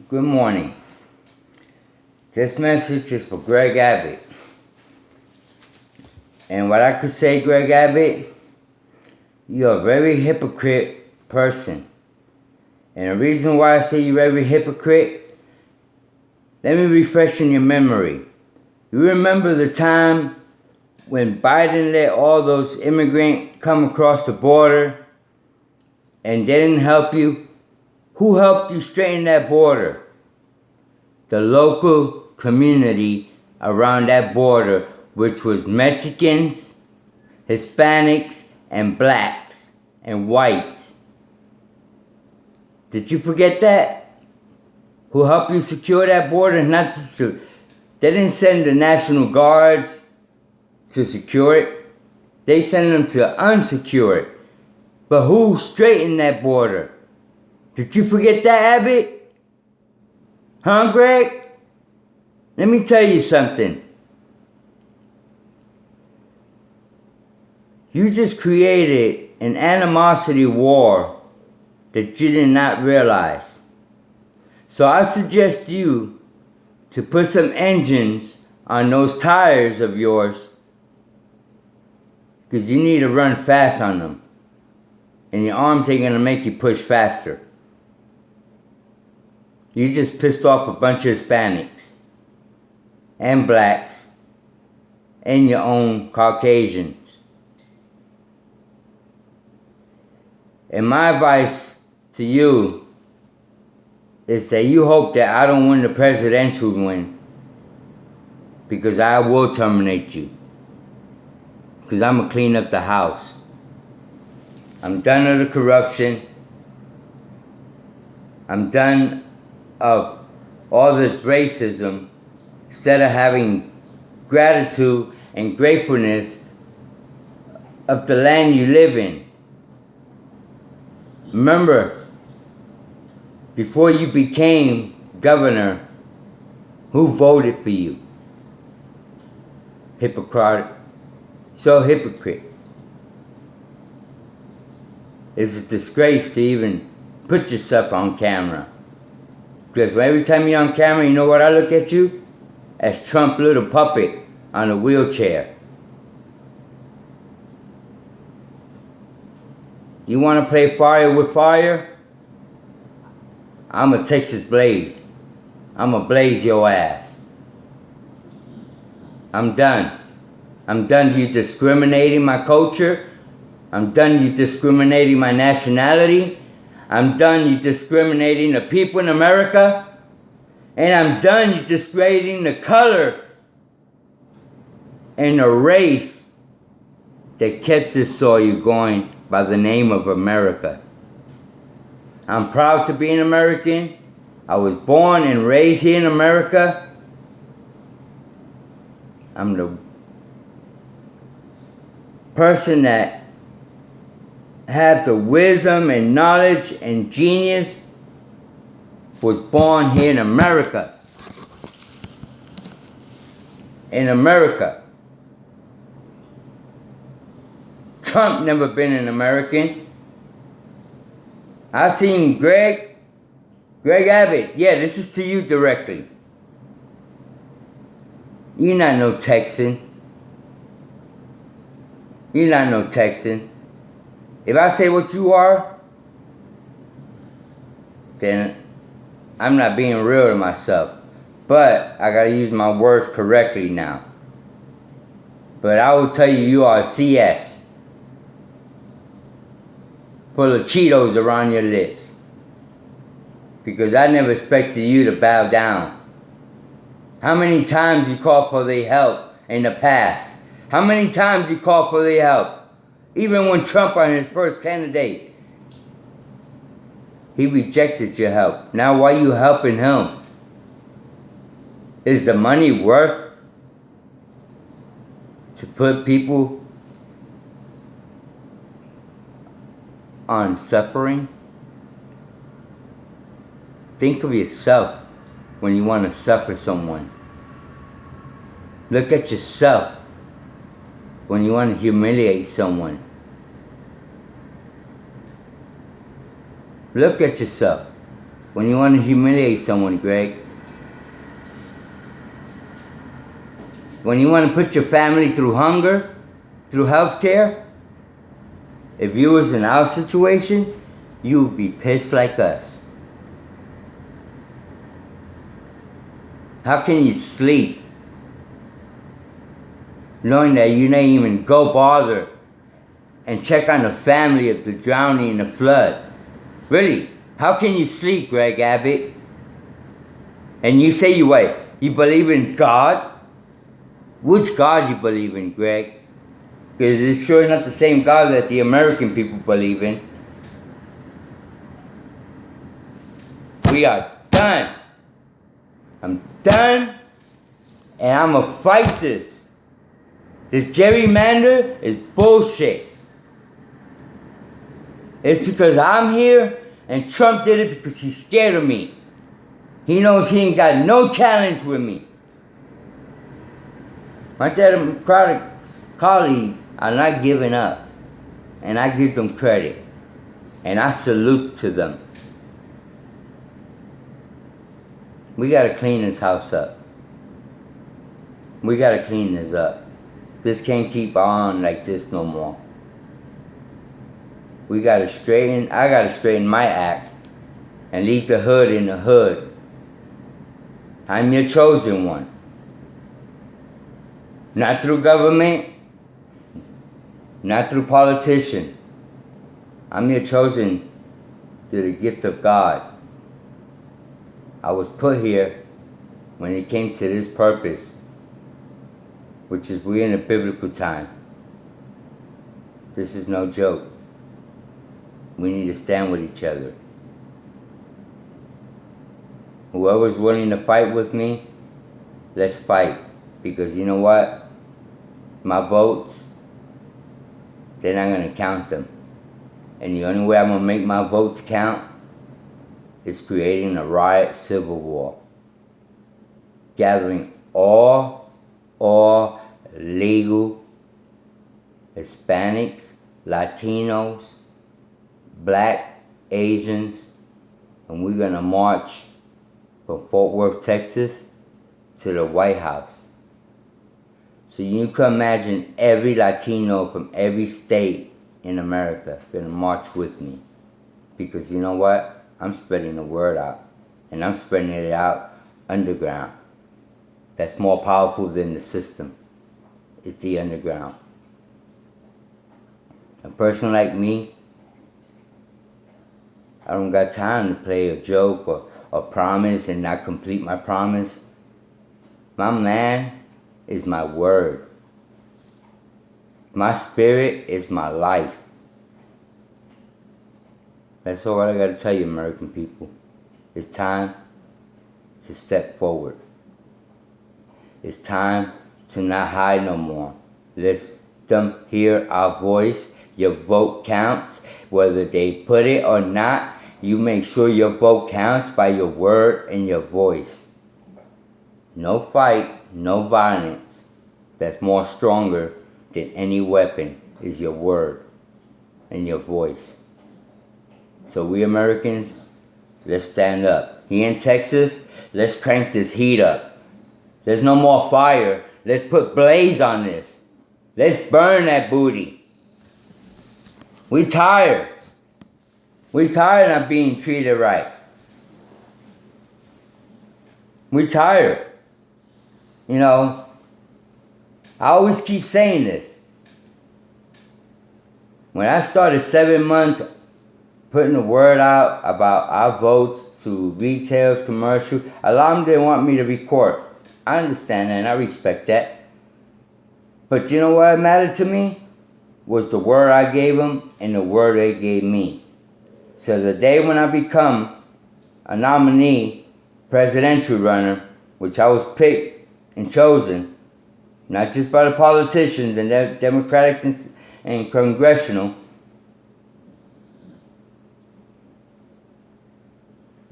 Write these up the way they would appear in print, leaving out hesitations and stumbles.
Good morning. This message is for Greg Abbott. And what I could say, Greg Abbott, you're a very hypocrite person. And the reason why I say you're very hypocrite, let me refresh in your memory. You remember the time when Biden let all those immigrants come across the border and they didn't help you? Who helped you straighten that border? The local community around that border, which was Mexicans, Hispanics, and blacks, and whites. Did you forget that? Who helped you secure that border? They didn't send the National Guards to secure it. They sent them to unsecure it. But who straightened that border? Did you forget that, Abbott? Huh, Greg? Let me tell you something. You just created an animosity war that you did not realize. So I suggest you to put some engines on those tires of yours, because you need to run fast on them. And your arms ain't gonna make you push faster. You just pissed off a bunch of Hispanics and blacks and your own Caucasians. And my advice to you is that you hope that I don't win the presidential win, because I will terminate you. Because I'm gonna clean up the house. I'm done of the corruption. I'm done of all this racism. Instead of having gratitude and gratefulness of the land you live in. Remember, before you became governor, who voted for you? Hypocrite. So hypocrite. It's a disgrace to even put yourself on camera. Because every time you're on camera, you know what I look at you? As Trump little puppet on a wheelchair. You want to play fire with fire? I'm a Texas Blaze. I'm a blaze your ass. I'm done. I'm done you discriminating my culture. I'm done you discriminating my nationality. I'm done you discriminating the people in America. And I'm done you discriminating the color and the race that kept this soil going by the name of America. I'm proud to be an American. I was born and raised here in America. I'm the person that had the wisdom and knowledge and genius, was born here in America. In America. Trump never been an American. I seen Greg Abbott. Yeah, this is to you directly. You're not no Texan. You're not no Texan. If I say what you are, then I'm not being real to myself. But I gotta use my words correctly now. But I will tell you, you are a CS. Full of Cheetos around your lips. Because I never expected you to bow down. How many times you called for their help in the past? How many times you called for their help? Even when Trump on his first candidate, he rejected your help. Now why are you helping him? Is the money worth to put people on suffering? Think of yourself when you want to suffer someone. Look at yourself when you want to humiliate someone. Look at yourself. when you want to humiliate someone, Greg. When you want to put your family through hunger, through health care. If you was in our situation, you would be pissed like us. How can you sleep knowing that you didn't even go bother and check on the family of the drowning in the flood? Really, how can you sleep, Greg Abbott? And you say you believe in God? Which God you believe in, Greg? Because it's sure not the same God that the American people believe in. We are done. I'm done, and I'm gonna fight this. This gerrymander is bullshit. It's because I'm here, and Trump did it because he's scared of me. He knows he ain't got no challenge with me. My Democratic colleagues are not giving up, and I give them credit, and I salute to them. We gotta clean this house up. We gotta clean this up. This can't keep on like this no more. I gotta straighten my act and leave the hood in the hood. I'm your chosen one. Not through government, not through politician. I'm your chosen through the gift of God. I was put here when it came to this purpose, which is we're in a biblical time. This is no joke. We need to stand with each other. Whoever's willing to fight with me, let's fight. Because you know what? My votes, they're not going to count them. And the only way I'm going to make my votes count is creating a riot civil war. Gathering all legal Hispanics, Latinos, Black, Asians, and we're gonna march from Fort Worth, Texas to the White House. So you can imagine every Latino from every state in America gonna march with me. Because you know what? I'm spreading the word out. And I'm spreading it out underground. That's more powerful than the system. It's the underground. A person like me, I don't got time to play a joke or promise and not complete my promise. My man is my word. My spirit is my life. That's all I gotta tell you, American people. It's time to step forward. It's time to not hide no more. Let them hear our voice. Your vote counts. Whether they put it or not, you make sure your vote counts by your word and your voice. No fight, no violence. That's more stronger than any weapon is your word and your voice. So we Americans, let's stand up. Here in Texas, let's crank this heat up. There's no more fire. Let's put blaze on this. Let's burn that booty. We tired. We tired of not being treated right. We tired. You know, I always keep saying this. When I started 7 months putting the word out about our votes to retails, commercial, a lot of them didn't want me to record. I understand that and I respect that. But you know what mattered to me? Was the word I gave them and the word they gave me. So the day when I become a nominee, presidential runner, which I was picked and chosen, not just by the politicians and the Democrats and congressional,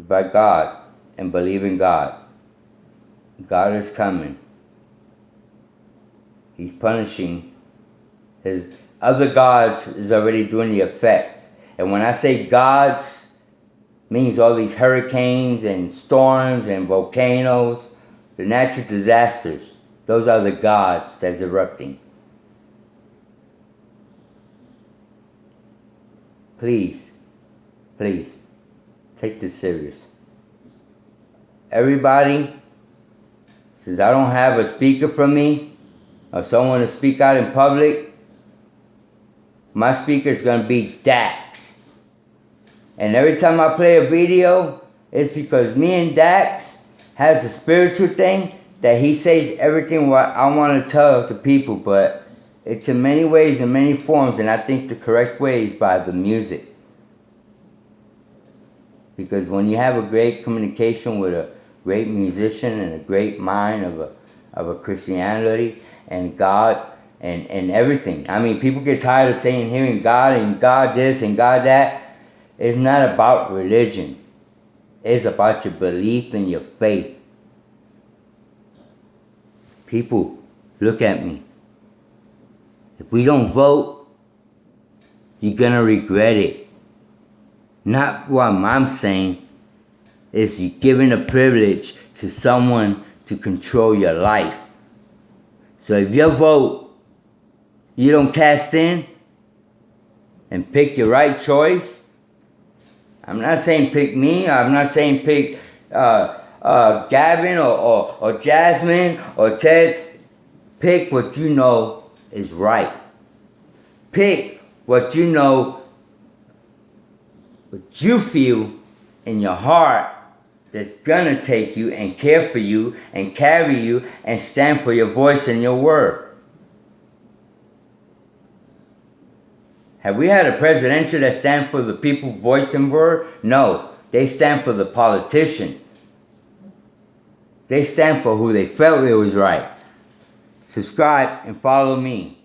by God and believe in God. God is coming. He's punishing his other gods is already doing the effects. And when I say gods, Means all these hurricanes and storms and volcanoes, the natural disasters. Those are the gods that's erupting. Please, please, take this serious. Everybody, since I don't have a speaker from me or someone to speak out in public, my speaker is going to be Dax. And every time I play a video, it's because me and Dax has a spiritual thing that he says everything what I want to tell to people, but it's in many ways, in many forms, and I think the correct way is by the music. Because when you have a great communication with a great musician and a great mind of a Christianity and God and everything. I mean, people get tired of saying, hearing God and God this and God that. It's not about religion. It's about your belief and your faith. People, look at me. If we don't vote, you're going to regret it. Not what I'm saying is you're giving a privilege to someone to control your life. So if your vote, you don't cast in and pick your right choice, I'm not saying pick me. I'm not saying pick Gavin or Jasmine or Ted. Pick what you know is right. Pick what you know, what you feel in your heart that's gonna take you and care for you and carry you and stand for your voice and your word. Have we had a presidential that stands for the people's voice and word? No, they stand for the politician. They stand for who they felt it was right. Subscribe and follow me.